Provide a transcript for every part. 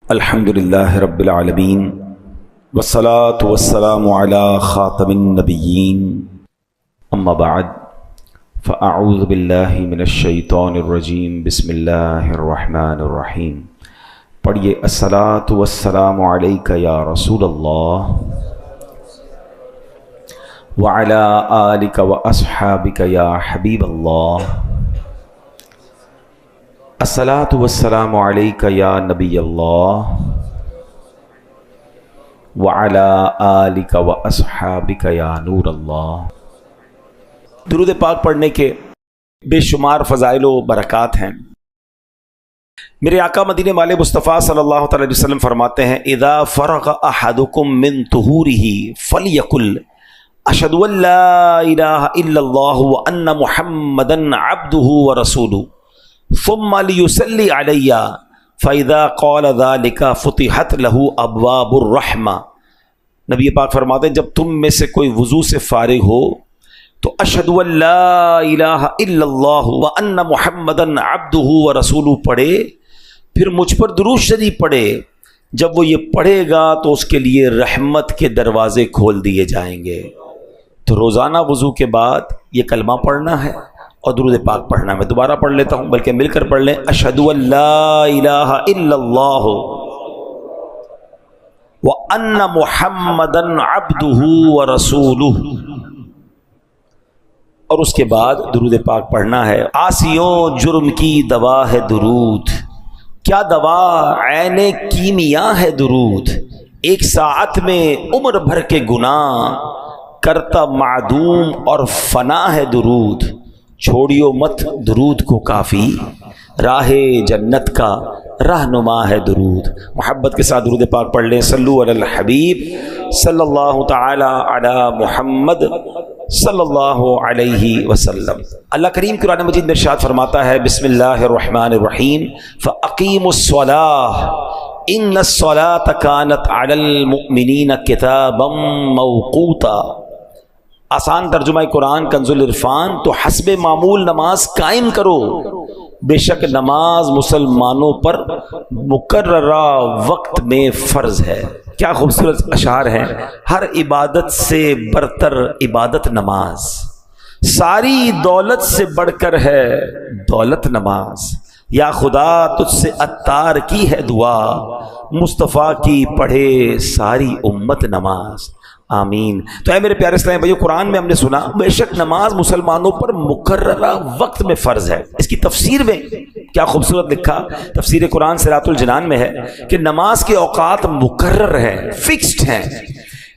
الحمدللہ رب العالمین والصلاة والسلام علی خاتم النبیین اما بعد فاعوذ باللہ من الشیطان الرجیم بسم اللہ الرحمن الرحیم۔ پڑھیے الصلاة والسلام علیک یا رسول اللہ وعلی آلک واصحابک یا حبیب اللہ۔ الصلاۃ والسلام علیک یا نبی اللہ وعلی آلک واصحابک یا نور اللہ۔ درود پاک پڑھنے کے بے شمار فضائل و برکات ہیں۔ میرے آقا مدینے والے مصطفیٰ صلی اللہ تعالی علیہ وسلم فرماتے ہیں اذا فرغ احدکم من طہورہ فلیقل اشہد ان لا الہ الا اللہ وان محمدا عبدہ ورسولہ ثم ليصلي علي فاذا قال ذلك فتحت له ابواب الرحمہ۔ نبی پاک فرماتے ہیں جب تم میں سے کوئی وضو سے فارغ ہو تو اشہد ان لا الہ الا اللہ وان محمدا عبدہ ورسولہ پڑھے، پھر مجھ پر درود شریف پڑھے۔ جب وہ یہ پڑھے گا تو اس کے لیے رحمت کے دروازے کھول دیے جائیں گے۔ تو روزانہ وضو کے بعد یہ کلمہ پڑھنا ہے اور درود پاک پڑھنا۔ میں دوبارہ پڑھ لیتا ہوں بلکہ مل کر پڑھ لیں۔ اشہد ان لا الہ الا اللہ وان محمدا عبدہ ورسولہ، اور اس کے بعد درود پاک پڑھنا ہے۔ عاصیوں جرم کی دوا ہے درود، کیا دوا عین کیمیا ہے درود، ایک ساعت میں عمر بھر کے گناہ کرتا معدوم اور فنا ہے درود۔ چھوڑیو مت درود کو کافی، راہ جنت کا رہنما ہے درود۔ محبت کے ساتھ درود پاک پڑھ لیں۔ صلو علی الحبیب صلی اللہ تعالی علی محمد صلی اللہ علیہ وسلم۔ اللہ کریم قرآن مجید میں ارشاد فرماتا ہے بسم اللہ الرحمن الرحیم فاقیموا الصلاۃ ان الصلاۃ کانت علی المؤمنین کتابا موقوتا۔ آسان ترجمہ قرآن کنز العرفان، تو حسب معمول نماز قائم کرو، بے شک نماز مسلمانوں پر مقررہ وقت میں فرض ہے۔ کیا خوبصورت اشعار ہیں۔ ہر عبادت سے برتر عبادت نماز، ساری دولت سے بڑھ کر ہے دولت نماز، یا خدا تجھ سے عطار کی ہے دعا، مصطفیٰ کی پڑھے ساری امت نماز، آمین۔ تو اے میرے پیارے اسلامی بھائیو، قرآن میں ہم نے سنا بے شک نماز مسلمانوں پر مقررہ وقت میں فرض ہے۔ اس کی تفسیر میں کیا خوبصورت لکھا، تفسیر قرآن صراط الجنان میں ہے کہ نماز کے اوقات مقرر ہیں، فکسڈ ہیں،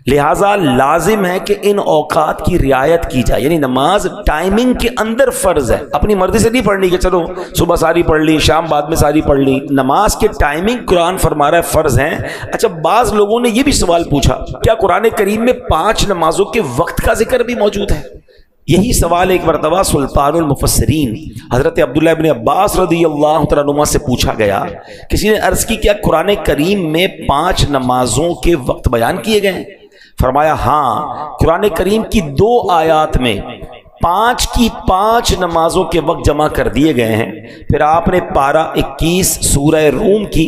لہٰذا لازم ہے کہ ان اوقات کی رعایت کی جائے۔ یعنی نماز ٹائمنگ کے اندر فرض ہے، اپنی مرضی سے نہیں پڑھنی کہ چلو صبح ساری پڑھ لی شام بعد میں ساری پڑھ لی۔ نماز کے ٹائمنگ قرآن فرما رہا ہے فرض ہیں۔ اچھا، بعض لوگوں نے یہ بھی سوال پوچھا کیا قرآن کریم میں 5 نمازوں کے وقت کا ذکر بھی موجود ہے؟ یہی سوال ایک مرتبہ سلطان المفسرین حضرت عبداللہ ابن عباس رضی اللہ تعالیٰ عنہما سے پوچھا گیا۔ کسی نے عرض کی کیا قرآن کریم میں 5 نمازوں کے وقت بیان کیے گئے ہیں؟ فرمایا ہاں، قرآن کریم کی 2 آیات میں 5 کی 5 نمازوں کے وقت جمع کر دیے گئے ہیں۔ پھر آپ نے پارہ 21 سورہ روم کی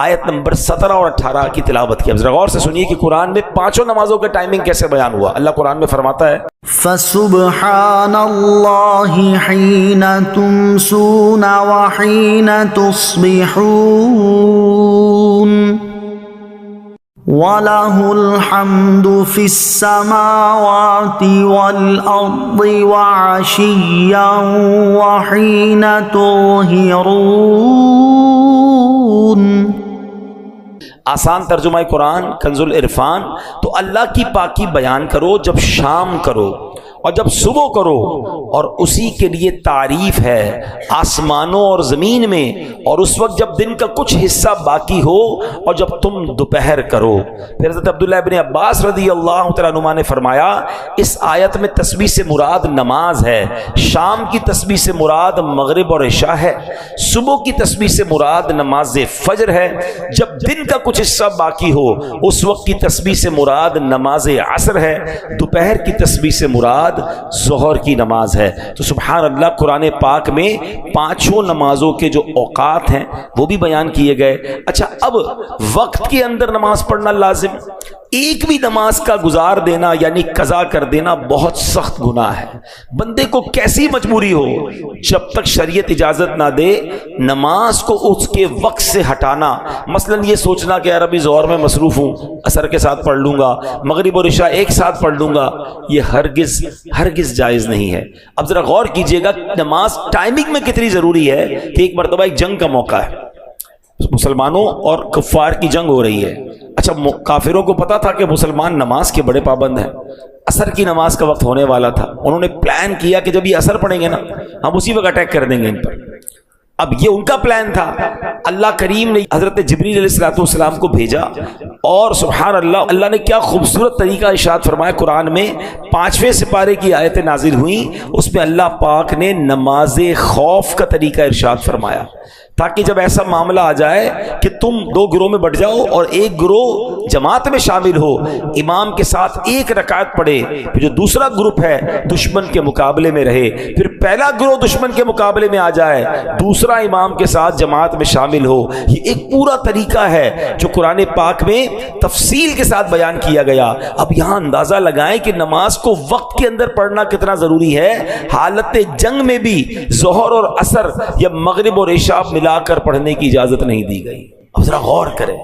آیت نمبر 17 اور 18 کی تلاوت کی۔ اب ذرا غور سے سنیے کہ قرآن میں 5 نمازوں کا ٹائمنگ کیسے بیان ہوا۔ اللہ قرآن میں فرماتا ہے فسبحان اللہ حین تمسون وحین تصبحون وَلَهُ الْحَمْدُ فِي السَّمَاوَاتِ وَالْأَرْضِ وَعَشِيًّا وَحِينَ تُظْهِرُونَ۔ آسان ترجمہ قرآن کنز العرفان، تو اللہ کی پاکی بیان کرو جب شام کرو اور جب صبح کرو، اور اسی کے لیے تعریف ہے آسمانوں اور زمین میں، اور اس وقت جب دن کا کچھ حصہ باقی ہو اور جب تم دوپہر کرو۔ پھر حضرت عبداللہ ابن عباس رضی اللہ تعالیٰ عنہما نے فرمایا اس آیت میں تسبیح سے مراد نماز ہے، شام کی تسبیح سے مراد مغرب اور عشاء ہے، صبح کی تسبیح سے مراد نماز فجر ہے، جب دن کا کچھ حصہ باقی ہو اس وقت کی تسبیح سے مراد نماز عصر ہے، دوپہر کی تسبیح سے مراد بعد ظہر کی نماز ہے۔ تو سبحان اللہ، قرآن پاک میں پانچوں نمازوں کے جو اوقات ہیں وہ بھی بیان کیے گئے۔ اچھا، اب وقت کے اندر نماز پڑھنا لازم، ایک بھی نماز کا گزار دینا یعنی قضا کر دینا بہت سخت گناہ ہے۔ بندے کو کیسی مجبوری ہو، جب تک شریعت اجازت نہ دے نماز کو اس کے وقت سے ہٹانا، مثلا یہ سوچنا کہ یار ابھی ظہر میں مصروف ہوں، عصر کے ساتھ پڑھ لوں گا، مغرب اور عشاء ایک ساتھ پڑھ لوں گا، یہ ہرگز جائز نہیں ہے۔ اب ذرا غور کیجئے گا نماز ٹائمنگ میں کتنی ضروری ہے کہ ایک مرتبہ ایک جنگ کا موقع ہے، مسلمانوں اور کفار کی جنگ ہو رہی ہے۔ اچھا، کافروں کو پتا تھا کہ مسلمان نماز کے بڑے پابند ہیں، عصر کی نماز کا وقت ہونے والا تھا، انہوں نے پلان کیا کہ جب یہ عصر پڑھیں گے نا ہم اسی وقت اٹیک کر دیں گے ان پر۔ اب یہ ان کا پلان تھا، اللہ کریم نے حضرت جبریل علیہ السلام کو بھیجا، اور سبحان اللہ، اللہ نے کیا خوبصورت طریقہ ارشاد فرمایا قرآن میں، 5ویں سپارے کی آیتیں نازل ہوئیں، اس میں اللہ پاک نے نماز خوف کا طریقہ ارشاد فرمایا، تاکہ جب ایسا معاملہ آ جائے کہ تم 2 گروہ میں بٹ جاؤ اور ایک گروہ جماعت میں شامل ہو، امام کے ساتھ 1 رکعت پڑھے، پھر جو دوسرا گروپ ہے دشمن کے مقابلے میں رہے، پھر پہلا گروہ دشمن کے مقابلے میں آ جائے، دوسرا امام کے ساتھ جماعت میں شامل ہو۔ یہ ایک پورا طریقہ ہے جو قرآن پاک میں تفصیل کے ساتھ بیان کیا گیا۔ اب یہاں اندازہ لگائیں کہ نماز کو وقت کے اندر پڑھنا کتنا ضروری ہے۔ حالت جنگ میں بھی ظہر اور عصر یا مغرب اور عشاء ملا کر پڑھنے کی اجازت نہیں دی گئی۔ اب ذرا غور کریں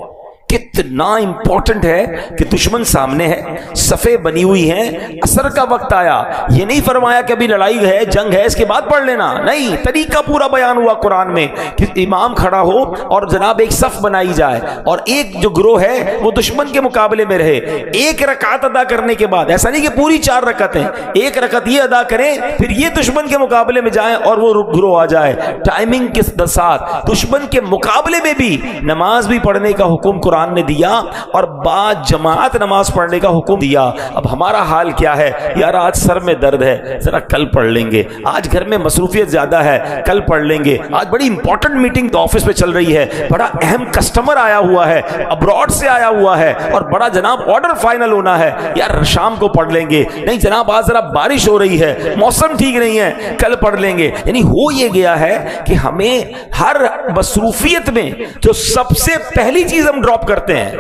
کتنا امپورٹنٹ ہے کہ دشمن سامنے ہے، صفیں بنی ہوئی ہیں، عصر کا وقت آیا، یہ نہیں فرمایا کہ ابھی لڑائی ہے، جنگ ہے، اس کے بعد پڑھ لینا، نہیں، طریقہ پورا بیان ہوا قرآن میں کہ امام کھڑا ہو اور جناب ایک صف بنائی جائے، اور ایک جو گروہ ہے وہ دشمن کے مقابلے میں رہے، 1 رکعت ادا کرنے کے بعد، ایسا نہیں کہ پوری 4 رکعتیں، 1 رکعت یہ ادا کریں پھر یہ دشمن کے مقابلے میں جائیں اور وہ گروہ آ جائے، ٹائمنگ کے ساتھ دشمن کے مقابلے میں بھی نماز بھی پڑھنے کا حکم قرآن نے دیا، اور بعد جماعت نماز پڑھنے کا حکم دیا۔ اب ہمارا حال کیا ہے، یار آج سر میں درد ہے، ذرا کل پڑھ لیں گے، آج گھر میں مصروفیت زیادہ ہے، کل پڑھ لیں گے، آج بڑی امپورٹنٹ میٹنگ آفس میں چل رہی ہے، بڑا اہم کسٹمر آیا ہوا ہے، ابراڈ سے آیا ہوا ہے، اور بڑا جناب آرڈر فائنل ہونا ہے، یار شام کو پڑھ لیں گے، نہیں جناب آج ذرا بارش ہو رہی ہے، موسم ٹھیک نہیں ہے، کل پڑھ لیں گے۔ یعنی ہو یہ گیا ہے کہ ہمیں ہر مصروفیت میں جو سب سے پہلی چیز ہم ڈراپ کرتے ہیں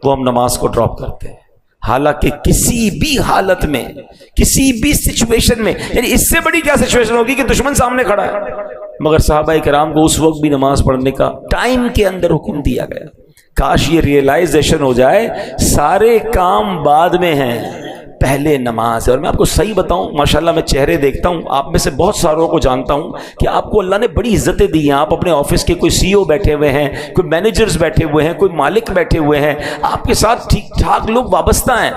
وہ ہم نماز کو ڈراپ کرتے ہیں، حالانکہ کسی بھی حالت میں، کسی بھی سچویشن میں، یعنی اس سے بڑی کیا سچویشن ہوگی کہ دشمن سامنے کھڑا ہے، مگر صحابہ کرام کو اس وقت بھی نماز پڑھنے کا ٹائم کے اندر حکم دیا گیا۔ کاش یہ ریئلائزیشن ہو جائے سارے کام بعد میں ہیں، پہلے نماز ہے۔ اور میں آپ کو صحیح بتاؤں، ماشاءاللہ میں چہرے دیکھتا ہوں، آپ میں سے بہت ساروں کو جانتا ہوں کہ آپ کو اللہ نے بڑی عزتیں دی ہیں، آپ اپنے آفس کے کوئی سی او بیٹھے ہوئے ہیں، کوئی مینیجرز بیٹھے ہوئے ہیں، کوئی مالک بیٹھے ہوئے ہیں، آپ کے ساتھ ٹھیک ٹھاک لوگ وابستہ ہیں۔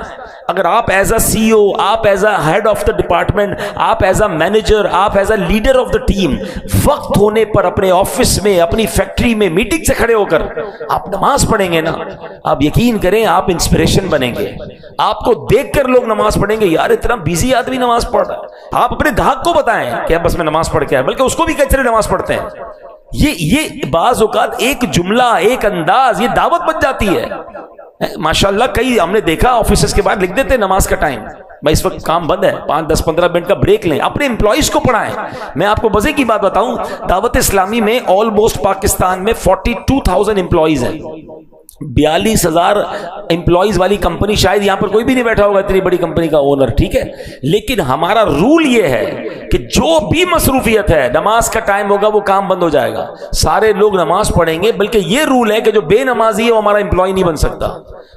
اگر آپ ایز اے سی او، آپ as a head of the department, آپ ایز اے مینیجر، آپ as a leader of the team, وقت ہونے پر اپنے آفس میں، اپنی فیکٹری میں میٹنگ سے کھڑے ہو کر آپ نماز پڑھیں گے نا، آپ یقین کریں آپ انسپریشن بنیں گے، آپ کو دیکھ کر لوگ نماز پڑھیں گے، یار اتنا بیزی آدمی نماز پڑھ رہا ہے۔ آپ اپنے گاہک کو بتائیں کہ بس میں نماز پڑھ کے آیا، بلکہ اس کو بھی کچرے نماز پڑھتے ہیں۔ یہ بعض اوقات ایک جملہ، ایک انداز، یہ دعوت بن جاتی ہے۔ ماشاءاللہ کئی ہم نے دیکھا آفیسز کے بعد لکھ دیتے نماز کا ٹائم، بھائی اس وقت کام بند ہے، 5-10-15 منٹ کا بریک لیں، اپنے امپلائیز کو پڑھائیں۔ میں آپ کو مزے کی بات بتاؤں، دعوت اسلامی میں آلموسٹ پاکستان میں 42,000 امپلائیز ہیں، 42,000 امپلائیز والی کمپنی، شاید یہاں پر کوئی بھی نہیں بیٹھا ہوگا اتنی بڑی کمپنی کا اونر، ٹھیک ہے، لیکن ہمارا رول یہ ہے کہ جو بھی مصروفیت ہے نماز کا ٹائم ہوگا وہ کام بند ہو جائے گا، سارے لوگ نماز پڑھیں گے، بلکہ یہ رول ہے کہ جو بے نمازی ہے وہ ہمارا امپلائی نہیں بن سکتا۔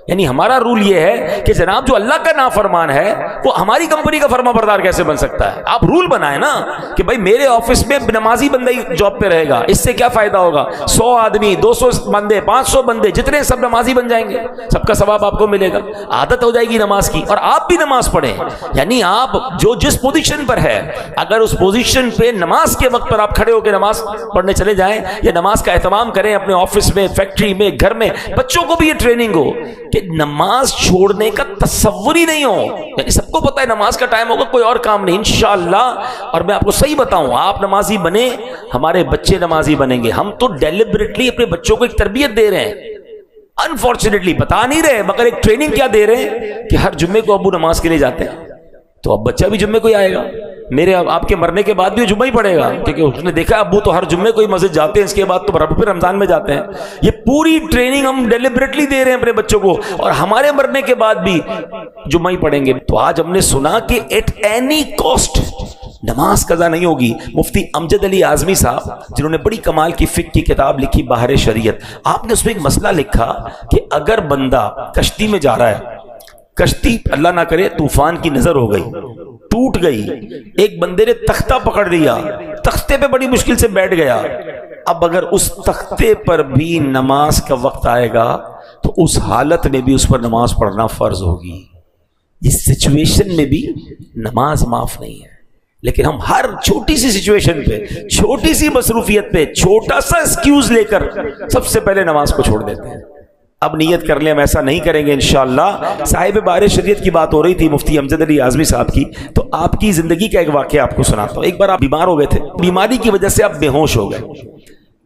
یعنی ہمارا رول یہ ہے کہ جناب جو اللہ کا نافرمان ہے وہ ہماری کمپنی کا فرما بردار کیسے بن سکتا ہے؟ آپ رول بنائیں نا کہ بھائی میرے آفس میں نمازی بندہ ہی جاب پہ رہے گا، اس سے کیا فائدہ ہوگا؟ 100 آدمی، 200 بندے، 500 بندے، جتنے سب نمازی بن جائیں گے، سب کا ثواب آپ کو ملے گا، عادت ہو جائے گی نماز کی، اور آپ بھی نماز پڑھیں۔ یعنی آپ جو جس پوزیشن پر ہے، اگر اس پوزیشن پہ نماز کے وقت پر آپ کھڑے ہو کے نماز پڑھنے چلے جائیں، یا نماز کا اہتمام کریں اپنے آفس میں، فیکٹری میں، گھر میں، بچوں کو بھی یہ ٹریننگ ہو کہ نماز چھوڑنے کا تصور ہی نہیں ہو۔ یعنی سب کو پتا ہے نماز کا ٹائم ہوگا، کوئی اور کام نہیں، انشاءاللہ۔ اور میں آپ کو صحیح بتاؤں، آپ نمازی بنے، ہمارے بچے نمازی بنیں گے۔ ہم تو ڈیلیبریٹلی اپنے بچوں کو ایک تربیت دے رہے ہیں، انفارچونیٹلی بتا نہیں رہے، مگر ایک ٹریننگ کیا دے رہے ہیں کہ ہر جمعے کو ابو نماز کے لیے جاتے ہیں، تو اب بچہ بھی جمعے کو ہی آئے گا، میرے آپ کے مرنے کے بعد بھی جمعہ ہی پڑے گا، کیونکہ اس نے دیکھا ابو تو ہر جمعے کو ہی مسجد جاتے ہیں، اس کے بعد تو پھر رمضان میں جاتے ہیں۔ یہ پوری ٹریننگ ہم ڈیلیبریٹلی دے رہے ہیں اپنے بچوں کو، اور ہمارے مرنے کے بعد بھی جمعہ ہی پڑھیں گے۔ تو آج ہم نے سنا کہ ایٹ اینی کاسٹ نماز قضا نہیں ہوگی۔ مفتی امجد علی اعظمی صاحب جنہوں نے بڑی کمال کی فقہ کی کتاب لکھی بحر شریعت، آپ نے اس میں ایک مسئلہ لکھا کہ اگر بندہ کشتی میں جا رہا ہے، کشتی اللہ نہ کرے طوفان کی نظر ہو گئی، ٹوٹ گئی، ایک بندے نے تختہ پکڑ لیا، تختے پہ بڑی مشکل سے بیٹھ گیا، اب اگر اس تختے پر بھی نماز کا وقت آئے گا تو اس حالت میں بھی اس پر نماز پڑھنا فرض ہوگی۔ اس سچویشن میں بھی نماز معاف نہیں ہے، لیکن ہم ہر چھوٹی سی سچویشن پہ، چھوٹی سی مصروفیت پہ چھوٹا سا ایکسکیوز لے کر سب سے پہلے نماز کو چھوڑ دیتے ہیں۔ اب نیت کر لیں ہم ایسا نہیں کریں گے انشاءاللہ۔ صاحب بحر شریعت کی بات ہو رہی تھی مفتی امجد علی اعظمی صاحب کی، تو آپ کی زندگی کا ایک واقعہ آپ کو سناتا ہوں۔ ایک بار آپ بیمار ہو گئے تھے، بیماری کی وجہ سے آپ بے ہوش ہو گئے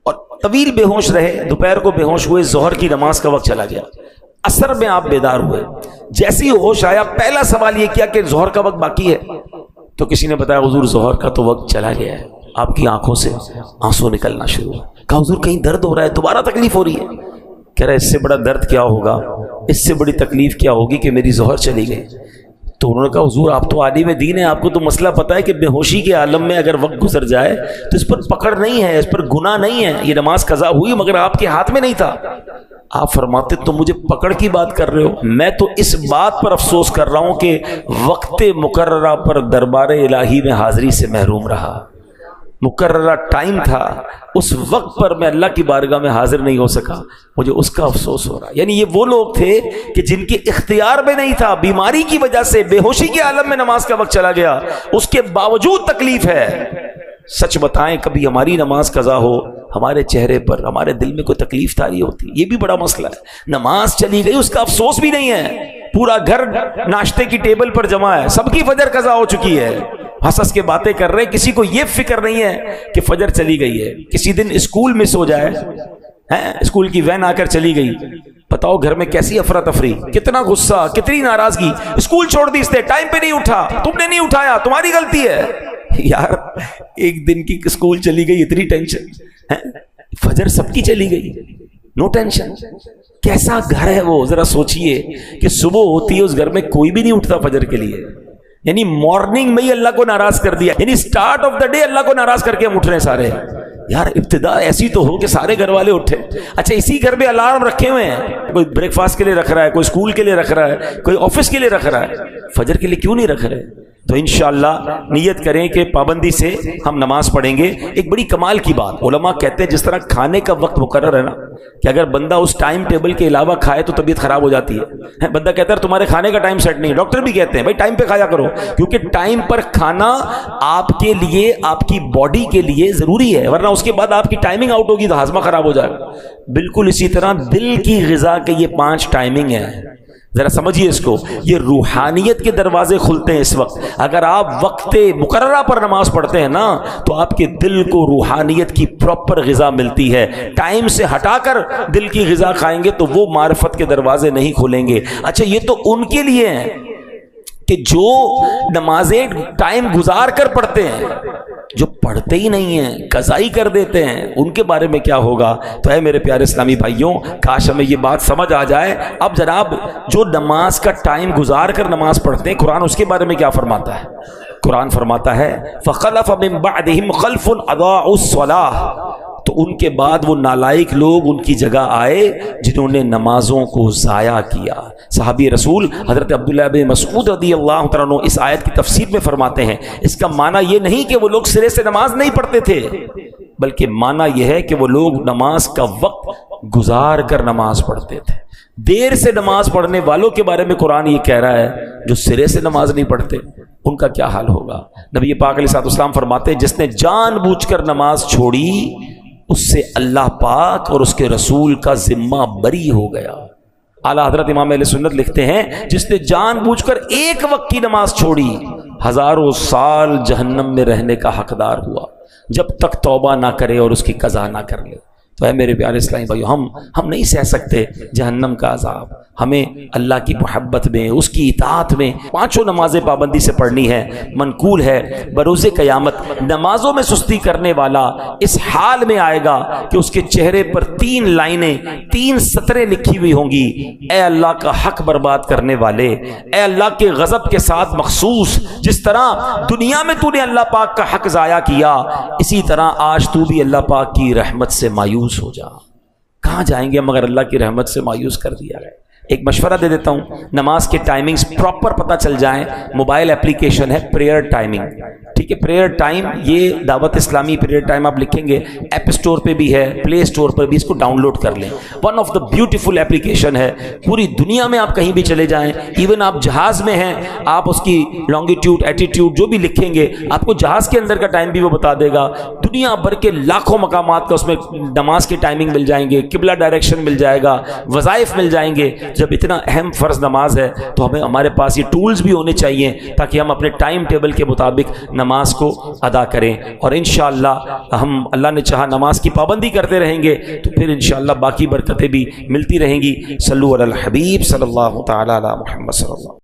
اور طویل بے ہوش رہے، دوپہر کو بے ہوش ہوئے، ظہر کی نماز کا وقت چلا گیا، عصر میں آپ بیدار ہوئے، جیسے ہی ہوش آیا پہلا سوال یہ کیا کہ ظہر کا وقت باقی ہے؟ تو کسی نے بتایا حضور ظہر کا تو وقت چلا گیا ہے۔ آپ کی آنکھوں سے آنسو نکلنا شروع ہوا، کہا حضور کہیں درد ہو رہا ہے، دوبارہ تکلیف ہو رہی ہے؟ کہہ رہا ہے اس سے بڑا درد کیا ہوگا، اس سے بڑی تکلیف کیا ہوگی کہ میری ظہر چلی گئی۔ تو انہوں نے کہا حضور آپ تو عالم دین ہیں، آپ کو تو مسئلہ پتہ ہے کہ بے ہوشی کے عالم میں اگر وقت گزر جائے تو اس پر پکڑ نہیں ہے، اس پر گناہ نہیں ہے، یہ نماز قضا ہوئی مگر آپ کے ہاتھ میں نہیں تھا۔ آپ فرماتے تو مجھے پکڑ کی بات کر رہے ہو، میں تو اس بات پر افسوس کر رہا ہوں کہ وقت مقررہ پر دربار الہی میں حاضری سے محروم رہا۔ مقررہ ٹائم تھا، اس وقت پر میں اللہ کی بارگاہ میں حاضر نہیں ہو سکا، مجھے اس کا افسوس ہو رہا۔ یعنی یہ وہ لوگ تھے کہ جن کے اختیار میں نہیں تھا، بیماری کی وجہ سے بے ہوشی کے عالم میں نماز کا وقت چلا گیا، اس کے باوجود تکلیف ہے۔ سچ بتائیں کبھی ہماری نماز قضا ہو، ہمارے چہرے پر، ہمارے دل میں کوئی تکلیف تاری ہوتی؟ یہ بھی بڑا مسئلہ ہے۔ نماز چلی گئی اس کا افسوس بھی نہیں ہے، پورا گھر ناشتے کی ٹیبل پر جمع ہے، سب کی فجر قضا ہو چکی ہے، ہنس ہنس کے باتیں کر رہے ہیں، کسی کو یہ فکر نہیں ہے کہ فجر چلی گئی ہے۔ کسی دن اسکول مس ہو جائے، اسکول کی وین آ کر چلی گئی، بتاؤ گھر میں کیسی افراتفری، کتنا غصہ، کتنی ناراضگی، اسکول چھوڑ دی اس نے، ٹائم پہ نہیں اٹھا، تم نے نہیں اٹھایا، تمہاری غلطی ہے۔ یار ایک دن کی اسکول چلی گئی، اتنی ٹینشن، فجر سب کی چلی گئی، نو ٹینشن۔ کیسا گھر ہے وہ، ذرا سوچئے کہ صبح ہوتی ہے اس گھر میں کوئی بھی نہیں اٹھتا فجر کے لیے، یعنی مارننگ میں ہی اللہ کو ناراض کر دیا، یعنی سٹارٹ آف دا ڈے اللہ کو ناراض کر کے ہم اٹھ رہے ہیں سارے۔ یار ابتدا ایسی تو ہو کہ سارے گھر والے اٹھے۔ اچھا اسی گھر میں الارم رکھے ہوئے ہیں، کوئی بریک فاسٹ کے لیے رکھ رہا ہے، کوئی اسکول کے لیے رکھ رہا ہے، کوئی آفس کے لیے رکھ رہا ہے، فجر کے لیے کیوں نہیں رکھ رہے؟ تو انشاءاللہ نیت کریں کہ پابندی سے ہم نماز پڑھیں گے۔ ایک بڑی کمال کی بات، علماء کہتے ہیں جس طرح کھانے کا وقت مقرر ہے نا، کہ اگر بندہ اس ٹائم ٹیبل کے علاوہ کھائے تو طبیعت خراب ہو جاتی ہے۔ بندہ کہتا ہے تمہارے کھانے کا ٹائم سیٹ نہیں، ڈاکٹر بھی کہتے ہیں بھائی ٹائم پہ کھایا کرو، کیونکہ ٹائم پر کھانا آپ کے لیے، آپ کی باڈی کے لیے ضروری ہے، ورنہ اس کے بعد آپ کی ٹائمنگ آؤٹ ہوگی تو ہاضمہ خراب ہو جائے گا۔ بالکل اسی طرح دل کی غذا کے یہ 5 ٹائمنگ ہیں، ذرا سمجھیے اس کو، یہ روحانیت کے دروازے کھلتے ہیں اس وقت۔ اگر آپ وقت مقررہ پر نماز پڑھتے ہیں نا تو آپ کے دل کو روحانیت کی پراپر غذا ملتی ہے۔ ٹائم سے ہٹا کر دل کی غذا کھائیں گے تو وہ معرفت کے دروازے نہیں کھلیں گے۔ اچھا یہ تو ان کے لیے ہیں کہ جو نمازیں ٹائم گزار کر پڑھتے ہیں، جو پڑھتے ہی نہیں ہیں، قضا ہی کر دیتے ہیں، ان کے بارے میں کیا ہوگا؟ تو اے میرے پیارے اسلامی بھائیوں، کاش ہمیں یہ بات سمجھ آ جائے۔ اب جناب جو نماز کا ٹائم گزار کر نماز پڑھتے ہیں، قرآن اس کے بارے میں کیا فرماتا ہے؟ قرآن فرماتا ہے فَخَلَفَ مِن بَعْدِهِمْ خَلْفٌ أَضَاعُوا الصَّلَاةَ، تو ان کے بعد وہ نالائق لوگ ان کی جگہ آئے جنہوں نے نمازوں کو ضائع کیا۔ صحابی رسول حضرت عبداللہ بن مسعود رضی اللہ تعالیٰ عنہ اس آیت کی تفسیر میں فرماتے ہیں اس کا معنی یہ نہیں کہ وہ لوگ سرے سے نماز نہیں پڑھتے تھے، بلکہ معنی یہ ہے کہ وہ لوگ نماز کا وقت گزار کر نماز پڑھتے تھے۔ دیر سے نماز پڑھنے والوں کے بارے میں قرآن یہ کہہ رہا ہے جو سرے سے نماز نہیں پڑھتے ان کا کیا حال ہوگا۔ نبی پاک علیہ السلام فرماتے ہیں جس نے جان بوجھ کر نماز چھوڑی اس سے اللہ پاک اور اس کے رسول کا ذمہ بری ہو گیا۔ اعلیٰ حضرت امام اہل سنت لکھتے ہیں جس نے جان بوجھ کر ایک وقت کی نماز چھوڑی ہزاروں سال جہنم میں رہنے کا حقدار ہوا جب تک توبہ نہ کرے اور اس کی قضا نہ کر لے۔ تو اے میرے پیارے اسلامی بھائیو، ہم نہیں سہ سکتے جہنم کا عذاب، ہمیں اللہ کی محبت میں، اس کی اطاعت میں پانچوں نمازیں پابندی سے پڑھنی ہے۔ منقول ہے بروز قیامت نمازوں میں سستی کرنے والا اس حال میں آئے گا کہ اس کے چہرے پر 3 لائنیں، 3 سطریں لکھی ہوئی ہوں گی، اے اللہ کا حق برباد کرنے والے، اے اللہ کے غضب کے ساتھ مخصوص، جس طرح دنیا میں تو نے اللہ پاک کا حق ضائع کیا، اسی طرح آج تو بھی اللہ پاک کی رحمت سے مایوس ہو جا۔ کہاں جائیں گے مگر اللہ کی رحمت سے مایوس کر دیا گیا۔ ایک مشورہ دے دیتا ہوں، نماز کے ٹائمنگز پراپر پتہ چل جائیں۔ موبائل اپلیکیشن ہے پریئر ٹائمنگ، ٹھیک ہے، پریئر ٹائم، یہ دعوت اسلامی پریئر ٹائم آپ لکھیں گے، ایپ اسٹور پہ بھی ہے، پلے اسٹور پر بھی، اس کو ڈاؤن لوڈ کر لیں۔ One of the beautiful application ہے، پوری دنیا میں آپ کہیں بھی چلے جائیں، ایون آپ جہاز میں ہیں، آپ اس کی لانگیٹیوڈ ایٹیٹیوڈ جو بھی لکھیں گے، آپ کو جہاز کے اندر کا ٹائم بھی وہ بتا دے گا۔ دنیا بھر کے لاکھوں مقامات کا اس میں نماز کے ٹائمنگ مل جائیں گے، قبلہ ڈائریکشن مل جائے گا، وظائف مل جائیں گے۔ جب اتنا اہم فرض نماز ہے تو ہمیں ہمارے پاس یہ ٹولز بھی ہونے چاہیے تاکہ ہم اپنے ٹائم ٹیبل کے مطابق نماز کو ادا کریں، اور انشاءاللہ ہم اللہ نے چاہا نماز کی پابندی کرتے رہیں گے تو پھر انشاءاللہ باقی برکتیں بھی ملتی رہیں گی۔ صلو علی الحبیب صلی اللہ تعالی علی محمد صلی اللہ